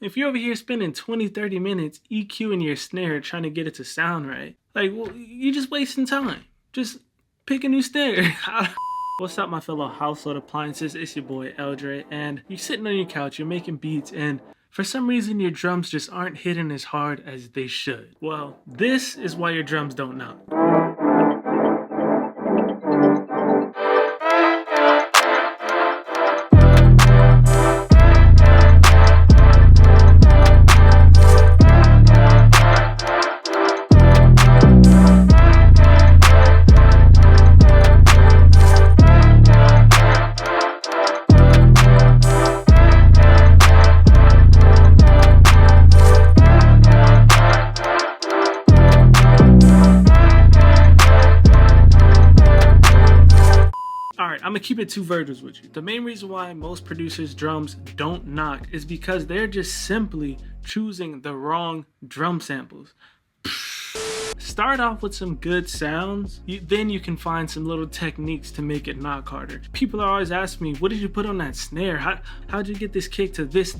If you're over here spending 20-30 minutes EQing your snare trying to get it to sound right, like, well, you're just wasting time. Just pick a new snare. What's up, my fellow household appliances? It's your boy L.Dre, and you're sitting on your couch, you're making beats, and for some reason your drums just aren't hitting as hard as they should. Well, this is why your drums don't knock. I'm gonna keep it two versions with you. The main reason why most producers' drums don't knock is because they're just simply choosing the wrong drum samples. Start off with some good sounds, then you can find some little techniques to make it knock harder. People are always asking me, what did you put on that snare? How'd you get this kick to this,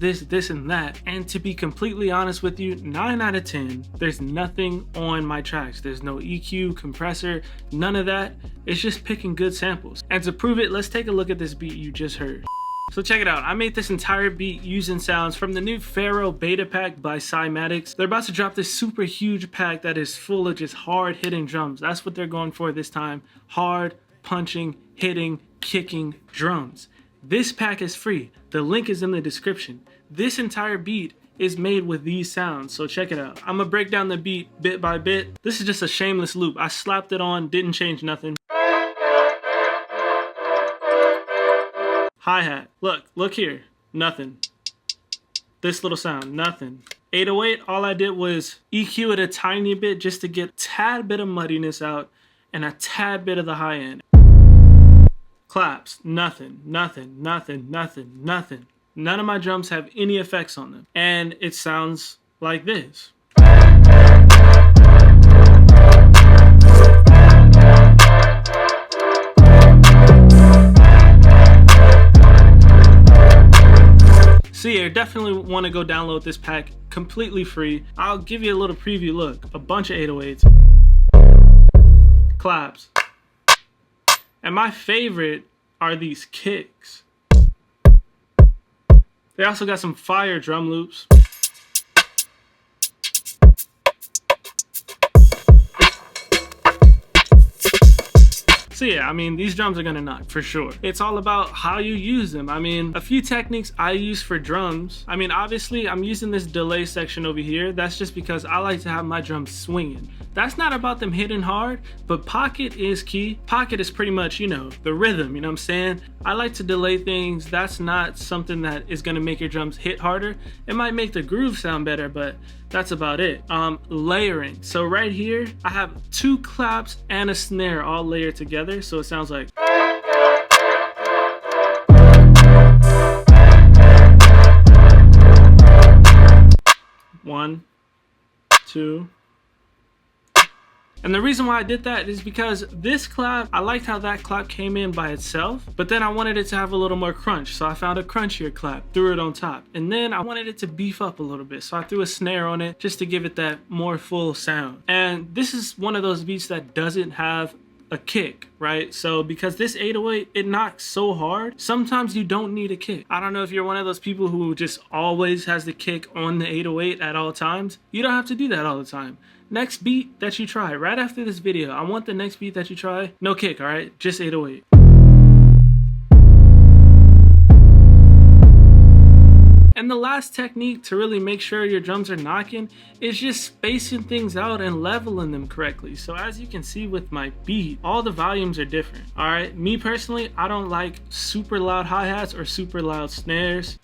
and that? And to be completely honest with you, 9 out of 10, there's nothing on my tracks. There's no EQ, compressor, none of that. It's just picking good samples. And to prove it, let's take a look at this beat you just heard. So check it out, I made this entire beat using sounds from the new Pharaoh beta pack by Cymatics. They're about to drop this super huge pack that is full of just hard hitting drums. That's what they're going for this time. Hard, punching, hitting, kicking drums. This pack is free. The link is in the description. This entire beat is made with these sounds, so check it out. I'm gonna break down the beat bit by bit. This is just a shameless loop. I slapped it on, didn't change nothing. Hi-hat, look here, nothing. This little sound, nothing. 808, all I did was EQ it a tiny bit just to get a tad bit of muddiness out and a tad bit of the high end. Claps, nothing. None of my drums have any effects on them. And it sounds like this. So yeah, definitely want to go download this pack completely free. I'll give you a little preview look. A bunch of 808s. Claps. And my favorite are these kicks. They also got some fire drum loops. So yeah, I mean, these drums are gonna knock for sure. It's all about how you use them. I mean, a few techniques I use for drums. I mean, obviously I'm using this delay section over here. That's just because I like to have my drums swinging. That's not about them hitting hard, but pocket is key. Pocket is pretty much, you know, the rhythm, you know what I'm saying? I like to delay things. That's not something that is gonna make your drums hit harder. It might make the groove sound better, but that's about it. Layering. So right here, I have 2 claps and a snare all layered together. So it sounds like. One, two. And the reason why I did that is because this clap, I liked how that clap came in by itself, but then I wanted it to have a little more crunch. So I found a crunchier clap, threw it on top. And then I wanted it to beef up a little bit. So I threw a snare on it just to give it that more full sound. And this is one of those beats that doesn't have a kick, right? So because this 808, it knocks so hard, sometimes you don't need a kick. I don't know if you're one of those people who just always has the kick on the 808 at all times. You don't have to do that all the time. Next beat that you try, right after this video, I want the next beat that you try, no kick, all right? Just 808. And the last technique to really make sure your drums are knocking is just spacing things out and leveling them correctly. So as you can see with my beat, all the volumes are different, all right? Me personally, I don't like super loud hi-hats or super loud snares.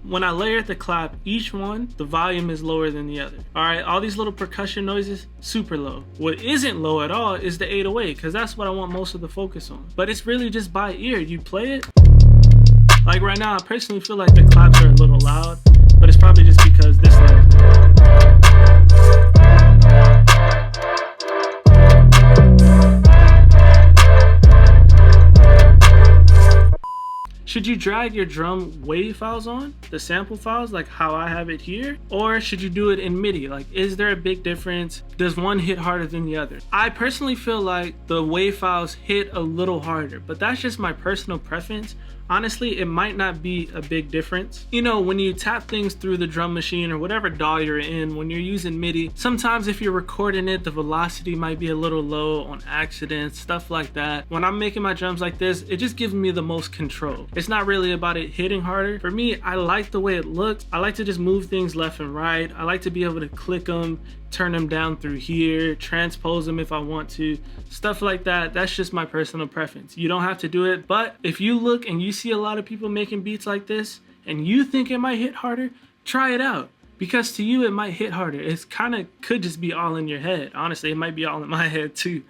When I layer the clap, each one, the volume is lower than the other. All right, all these little percussion noises, super low. What isn't low at all is the 808, because that's what I want most of the focus on. But it's really just by ear. You play it. Like right now, I personally feel like the claps are a little loud, but it's probably just because this Should you drag your drum wave files on, the sample files, like how I have it here? Or should you do it in MIDI? Like, is there a big difference? Does one hit harder than the other? I personally feel like the wave files hit a little harder, but that's just my personal preference. Honestly, it might not be a big difference. You know, when you tap things through the drum machine or whatever DAW you're in, when you're using MIDI, sometimes if you're recording it, the velocity might be a little low on accident, stuff like that. When I'm making my drums like this, it just gives me the most control. It's not really about it hitting harder. For me, I like the way it looks. I like to just move things left and right. I like to be able to click them, turn them down through here, transpose them if I want to, stuff like that. That's just my personal preference. You don't have to do it, but if you look and you see a lot of people making beats like this and you think it might hit harder, try it out, because to you it might hit harder. It's kind of could just be all in your head. Honestly, it might be all in my head too.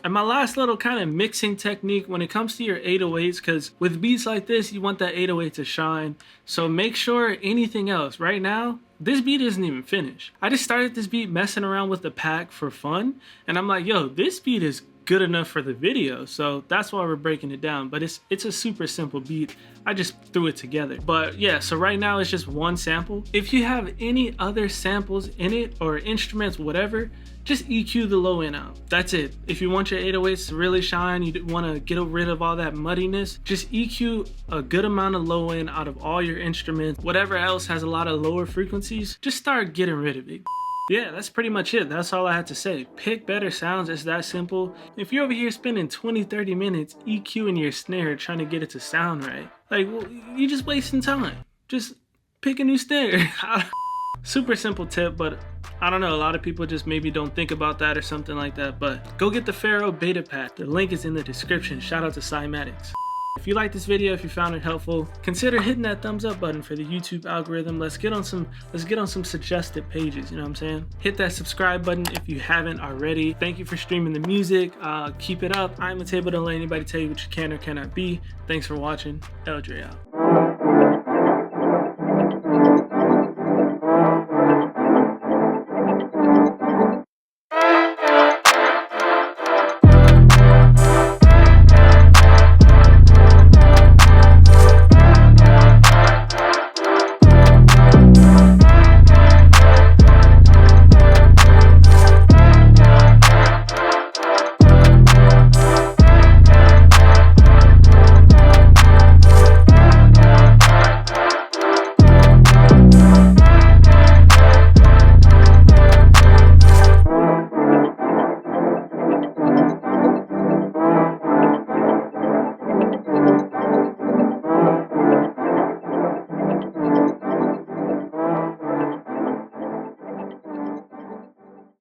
And my last little kind of mixing technique when it comes to your 808s, because with beats like this, you want that 808 to shine. So make sure anything else, right now, this beat isn't even finished. I just started this beat messing around with the pack for fun. And I'm like, yo, this beat is good enough for the video. So that's why we're breaking it down. But it's a super simple beat. I just threw it together. But yeah, so right now it's just one sample. If you have any other samples in it or instruments, whatever, just EQ the low end out. That's it. If you want your 808s to really shine, you want to get rid of all that muddiness, just EQ a good amount of low end out of all your instruments. Whatever else has a lot of lower frequencies, just start getting rid of it. Yeah, that's pretty much it. That's all I had to say. Pick better sounds. It's that simple. If you're over here spending 20-30 minutes EQing your snare trying to get it to sound right, like, well, you're just wasting time. Just pick a new snare. Super simple tip, but I don't know, a lot of people just maybe don't think about that or something like that. But go get the Pharaoh beta pack. The link is in the description. Shout out to Cymatics. If you like this video, if you found it helpful, consider hitting that thumbs up button for the YouTube algorithm. Let's get on some suggested pages, you know what I'm saying? Hit that subscribe button if you haven't already. Thank you for streaming the music. Keep it up. I'm a table, don't let anybody tell you what you can or cannot be. Thanks for watching. L.Dre out.